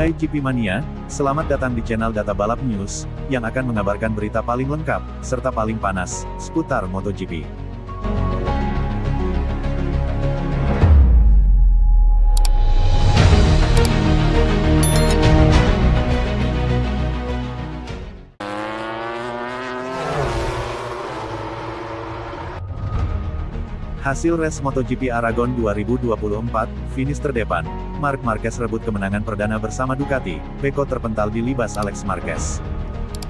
Hai GP Mania, selamat datang di channel Data Balap News, yang akan mengabarkan berita paling lengkap, serta paling panas, seputar MotoGP. Hasil race MotoGP Aragon 2024, finish terdepan, Marc Marquez rebut kemenangan perdana bersama Ducati, Pecco terpental di libas Alex Marquez.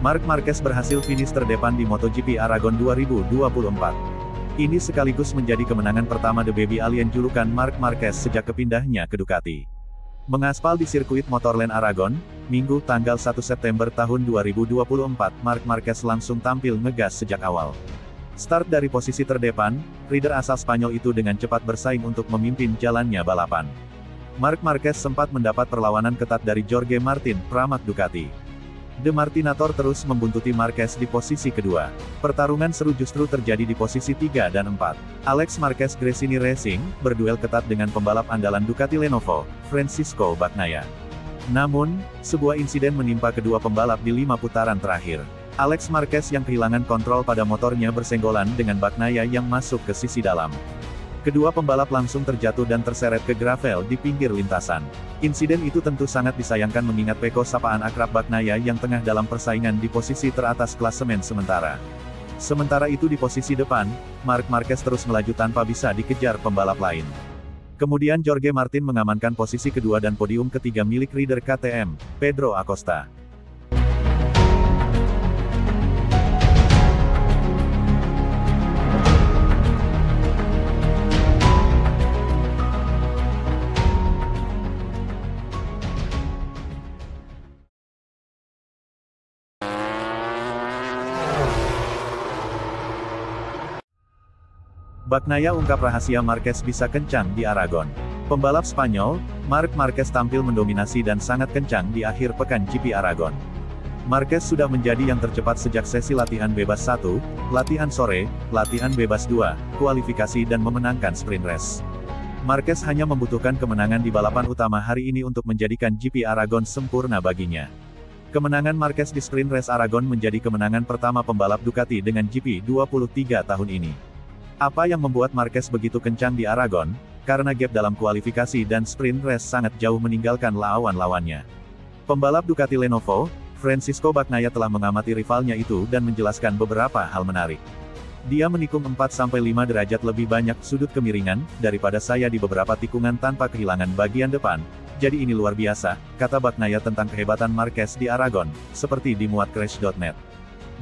Marc Marquez berhasil finish terdepan di MotoGP Aragon 2024. Ini sekaligus menjadi kemenangan pertama The Baby Alien julukan Marc Marquez sejak kepindahnya ke Ducati. Mengaspal di sirkuit Motorland Aragon, Minggu tanggal 1 September tahun 2024, Marc Marquez langsung tampil ngegas sejak awal. Start dari posisi terdepan, rider asal Spanyol itu dengan cepat bersaing untuk memimpin jalannya balapan. Marc Marquez sempat mendapat perlawanan ketat dari Jorge Martin, pramak Ducati. The Martinator terus membuntuti Marquez di posisi kedua. Pertarungan seru justru terjadi di posisi 3 dan 4. Alex Marquez Gresini Racing, berduel ketat dengan pembalap andalan Ducati Lenovo, Francisco Bagnaia. Namun, sebuah insiden menimpa kedua pembalap di 5 putaran terakhir. Alex Marquez yang kehilangan kontrol pada motornya bersenggolan dengan Bagnaia yang masuk ke sisi dalam. Kedua pembalap langsung terjatuh dan terseret ke gravel di pinggir lintasan. Insiden itu tentu sangat disayangkan mengingat Pecco sapaan akrab Bagnaia yang tengah dalam persaingan di posisi teratas klasemen sementara. Sementara itu di posisi depan, Marc Marquez terus melaju tanpa bisa dikejar pembalap lain. Kemudian Jorge Martin mengamankan posisi kedua dan podium ketiga milik rider KTM, Pedro Acosta. Bagnaia ungkap rahasia Marquez bisa kencang di Aragon. Pembalap Spanyol, Marc Marquez tampil mendominasi dan sangat kencang di akhir pekan GP Aragon. Marquez sudah menjadi yang tercepat sejak sesi latihan bebas 1, latihan sore, latihan bebas 2, kualifikasi dan memenangkan sprint race. Marquez hanya membutuhkan kemenangan di balapan utama hari ini untuk menjadikan GP Aragon sempurna baginya. Kemenangan Marquez di sprint race Aragon menjadi kemenangan pertama pembalap Ducati dengan GP 23 tahun ini. Apa yang membuat Marquez begitu kencang di Aragon? Karena gap dalam kualifikasi dan sprint race sangat jauh meninggalkan lawan-lawannya. Pembalap Ducati Lenovo, Francisco Bagnaia telah mengamati rivalnya itu dan menjelaskan beberapa hal menarik. Dia menikung 4-5 derajat lebih banyak sudut kemiringan, daripada saya di beberapa tikungan tanpa kehilangan bagian depan. Jadi ini luar biasa, kata Bagnaia tentang kehebatan Marquez di Aragon, seperti dimuat Crash.net.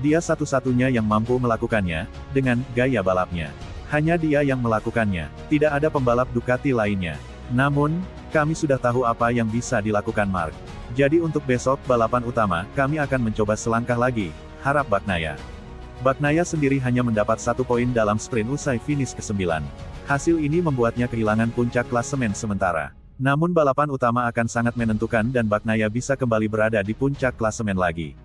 Dia satu-satunya yang mampu melakukannya, dengan gaya balapnya. Hanya dia yang melakukannya, tidak ada pembalap Ducati lainnya. Namun, kami sudah tahu apa yang bisa dilakukan Marc. Jadi untuk besok balapan utama, kami akan mencoba selangkah lagi, harap Bagnaia. Bagnaia sendiri hanya mendapat 1 poin dalam sprint usai finish ke-9. Hasil ini membuatnya kehilangan puncak klasemen sementara. Namun balapan utama akan sangat menentukan dan Bagnaia bisa kembali berada di puncak klasemen lagi.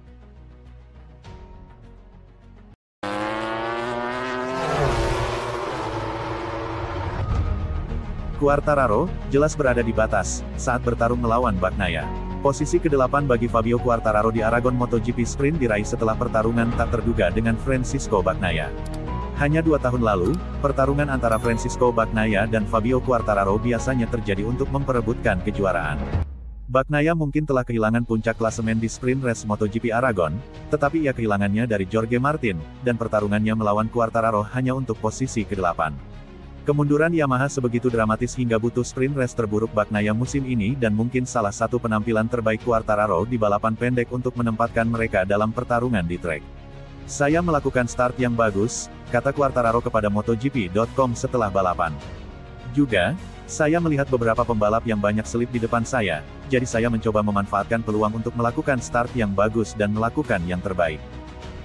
Quartararo, jelas berada di batas, saat bertarung melawan Bagnaia. Posisi ke-8 bagi Fabio Quartararo di Aragon MotoGP Sprint diraih setelah pertarungan tak terduga dengan Francisco Bagnaia. Hanya 2 tahun lalu, pertarungan antara Francisco Bagnaia dan Fabio Quartararo biasanya terjadi untuk memperebutkan kejuaraan. Bagnaia mungkin telah kehilangan puncak klasemen di sprint race MotoGP Aragon, tetapi ia kehilangannya dari Jorge Martin, dan pertarungannya melawan Quartararo hanya untuk posisi ke-8. Kemunduran Yamaha sebegitu dramatis hingga butuh sprint race terburuk Bagnaia musim ini dan mungkin salah satu penampilan terbaik Quartararo di balapan pendek untuk menempatkan mereka dalam pertarungan di trek. Saya melakukan start yang bagus, kata Quartararo kepada MotoGP.com setelah balapan. Juga, saya melihat beberapa pembalap yang banyak selip di depan saya, jadi saya mencoba memanfaatkan peluang untuk melakukan start yang bagus dan melakukan yang terbaik.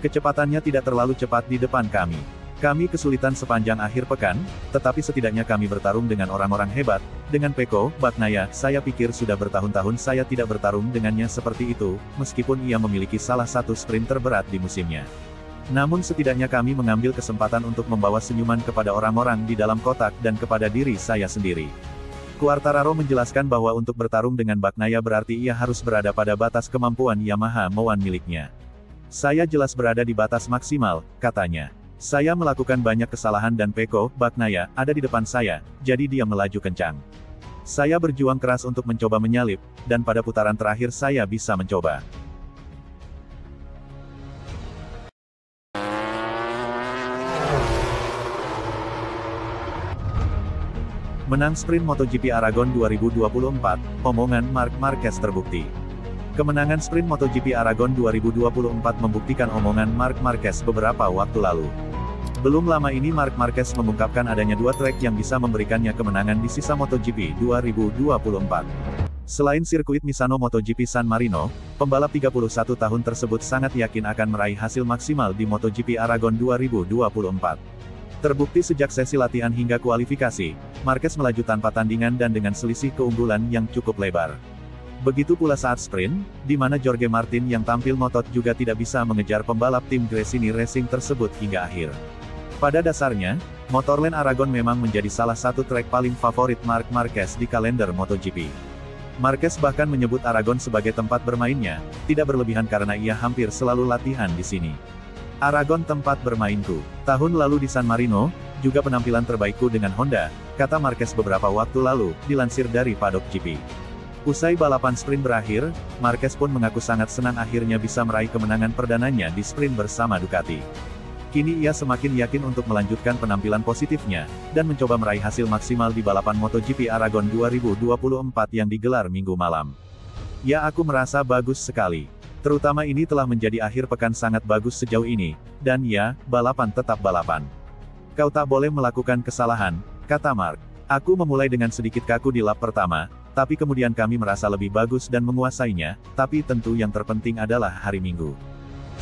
Kecepatannya tidak terlalu cepat di depan kami. Kami kesulitan sepanjang akhir pekan, tetapi setidaknya kami bertarung dengan orang-orang hebat. Dengan Pecco, Bagnaia, saya pikir sudah bertahun-tahun saya tidak bertarung dengannya seperti itu, meskipun ia memiliki salah satu sprint terberat di musimnya. Namun setidaknya kami mengambil kesempatan untuk membawa senyuman kepada orang-orang di dalam kotak dan kepada diri saya sendiri. Quartararo menjelaskan bahwa untuk bertarung dengan Bagnaia berarti ia harus berada pada batas kemampuan Yamaha M1 miliknya. Saya jelas berada di batas maksimal, katanya. Saya melakukan banyak kesalahan dan Pecco Bagnaia ada di depan saya, jadi dia melaju kencang. Saya berjuang keras untuk mencoba menyalip, dan pada putaran terakhir saya bisa mencoba. Menang sprint MotoGP Aragon 2024, omongan Marc Marquez terbukti. Kemenangan sprint MotoGP Aragon 2024 membuktikan omongan Marc Marquez beberapa waktu lalu. Belum lama ini Marc Marquez mengungkapkan adanya dua trek yang bisa memberikannya kemenangan di sisa MotoGP 2024. Selain sirkuit Misano MotoGP San Marino, pembalap 31 tahun tersebut sangat yakin akan meraih hasil maksimal di MotoGP Aragon 2024. Terbukti sejak sesi latihan hingga kualifikasi, Marquez melaju tanpa tandingan dan dengan selisih keunggulan yang cukup lebar. Begitu pula saat sprint, di mana Jorge Martin yang tampil ngotot juga tidak bisa mengejar pembalap tim Gresini Racing tersebut hingga akhir. Pada dasarnya, Motorland Aragon memang menjadi salah satu trek paling favorit Marc Marquez di kalender MotoGP. Marquez bahkan menyebut Aragon sebagai tempat bermainnya, tidak berlebihan karena ia hampir selalu latihan di sini. Aragon tempat bermainku. Tahun lalu di San Marino, juga penampilan terbaikku dengan Honda, kata Marquez beberapa waktu lalu, dilansir dari Paddock GP. Usai balapan sprint berakhir, Marquez pun mengaku sangat senang akhirnya bisa meraih kemenangan perdananya di sprint bersama Ducati. Kini ia semakin yakin untuk melanjutkan penampilan positifnya, dan mencoba meraih hasil maksimal di balapan MotoGP Aragon 2024 yang digelar Minggu malam. Ya, aku merasa bagus sekali. Terutama ini telah menjadi akhir pekan sangat bagus sejauh ini, dan ya, balapan tetap balapan. Kau tak boleh melakukan kesalahan, kata Marc. Aku memulai dengan sedikit kaku di lap pertama, tapi kemudian kami merasa lebih bagus dan menguasainya, tapi tentu yang terpenting adalah hari Minggu.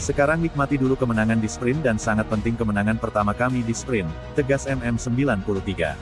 Sekarang nikmati dulu kemenangan di sprint dan sangat penting kemenangan pertama kami di sprint, tegas MM93.